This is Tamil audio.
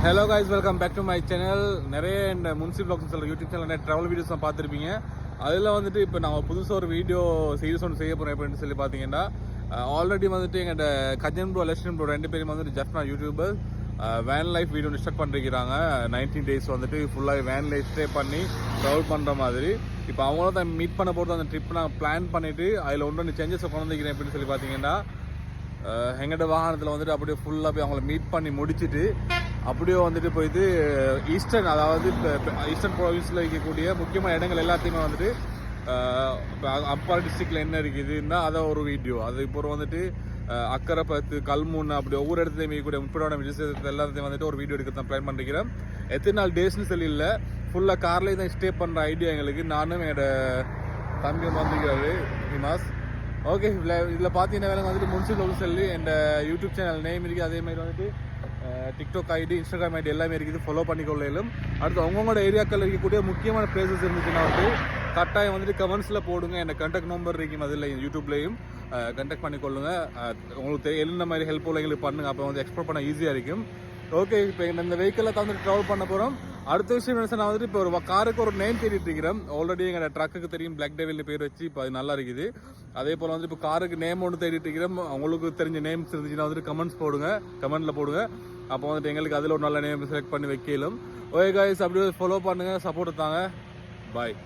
Hello guys, welcome back to my channel. நிறைய இந்த முன்சி ப்ளாக்ஸ் சொல்கிற யூடியூப் சேனல் நிறைய ட்ராவல் வீடியோஸ் தான் பார்த்துருப்பீங்க. அதில் வந்துட்டு இப்போ நாங்கள் புதுசாக ஒரு வீடியோ சீரிஸ் ஒன்று செய்ய போகிறோம். எப்படின்னு சொல்லி பார்த்தீங்கன்னா, ஆல்ரெடி வந்துட்டு எங்கள்கிட்ட கஜன் ப்ரோ, லெஸ்டன் ப்ரோ 2 பேரும் வந்துட்டு ஜஸ்ட் நான் youtuber van life video start பண்ணிருக்கிறாங்க. 19 days வந்துட்டு ஃபுல்லாக வேன் லைஃப் ஸ்டே பண்ணி ட்ராவல் பண்ணுற மாதிரி. இப்போ அவங்கள தான் மீட் பண்ண போகிறது அந்த ட்ரிப் நான் பிளான் பண்ணிவிட்டு அதில் ஒன்று சேஞ்சஸை கொண்டு வந்துக்கிறேன். எப்படின்னு சொல்லி பார்த்தீங்கன்னா, எங்கள்கிட்ட வாகனத்தில் வந்துட்டு அப்படியே ஃபுல்லாக போய் அவங்கள மீட் பண்ணி முடிச்சுட்டு அப்படியே வந்துட்டு போயிட்டு ஈஸ்டர்ன், அதாவது இப்போ ஈஸ்டர்ன் ப்ரொவின்ஸில் இருக்கக்கூடிய முக்கியமான இடங்கள் எல்லாத்தையுமே வந்துட்டு அப்பாறை டிஸ்ட்ரிக்டில் என்ன இருக்குதுன்னா அதை ஒரு வீடியோ, அது இப்போ வந்துட்டு அக்கரைப்பத்து, கல்முனை, அப்படி ஒவ்வொரு இடத்துலையும் இருக்கக்கூடிய முப்படான விஷயத்தை எல்லாத்தையும் வந்துட்டு ஒரு வீடியோ எடுக்க தான் பிளான் பண்ணிக்கிறேன். எத்தனை நாள் டேஸ்ன்னு சொல்லி இல்லை, ஃபுல்லாக கார்லேயே தான் ஸ்டே பண்ணுற ஐடியா எங்களுக்கு. நானும் என்னோட தம்பி வந்துக்கிறாரு நிமாஸ். ஓகே, இதில் பார்த்தீங்கன்னா வேலை வந்துட்டு முன்சிபல் சொல்லி என் யூடியூப் சேனல் நேம் இருக்குது. அதேமாதிரி வந்துட்டு டிக்டாக் ஐடி, இன்ஸ்டாகிராம் ஐடி எல்லாமே இருக்குது, ஃபாலோ பண்ணிக்கொள்ளும். அடுத்து அவங்களோட ஏரியாக்கள் இருக்கக்கூடிய முக்கியமான பிளேசஸ் இருந்துச்சுன்னா வந்து கட்டாயம் வந்துட்டு கமெண்ட்ஸில் போடுங்க. எனக்கு கான்டாக்ட் நம்பர் இருக்கும், அதில் யூடியூப்லேயும் கான்டாக்ட் பண்ணிக்கொள்ளுங்க. உங்களுக்கு என்ன மாதிரி ஹெல்ப் எங்களுக்கு பண்ணுங்கள், அப்போ வந்து எக்ஸ்ப்ளோர் பண்ண ஈஸியாக இருக்கும். ஓகே, இப்போ இந்த வெஹிக்கிளில் தான் வந்துட்டு ட்ராவல் பண்ண போகிறோம். அடுத்த விஷயம் என்ன, நான் வந்துட்டு இப்போ ஒரு காருக்கு ஒரு நேம் தேடிட்டு இருக்கிறேன். ஆல்ரெடி எங்கள் ட்ரக்குக்கு தெரியும், பிளாக் டெவில்னு பேர் வச்சு இப்போ அது நல்லா இருக்குது. அதே போல் வந்துட்டு இப்போ காருக்கு நேம் ஒன்று தேடிட்டு இருக்கிறேன். உங்களுக்கு தெரிஞ்ச நேம்ஸ் இருந்துச்சுன்னா வந்துட்டு கமெண்ட்டில் போடுங்க. அப்போ வந்துட்டு எங்களுக்கு அதில் ஒரு நல்ல நேம் செலக்ட் பண்ணி வைக்கலும். ஓகே கைஸ், அப்படியே ஃபாலோ பண்ணுங்கள், சப்போர்ட் தாங்க. பாய்.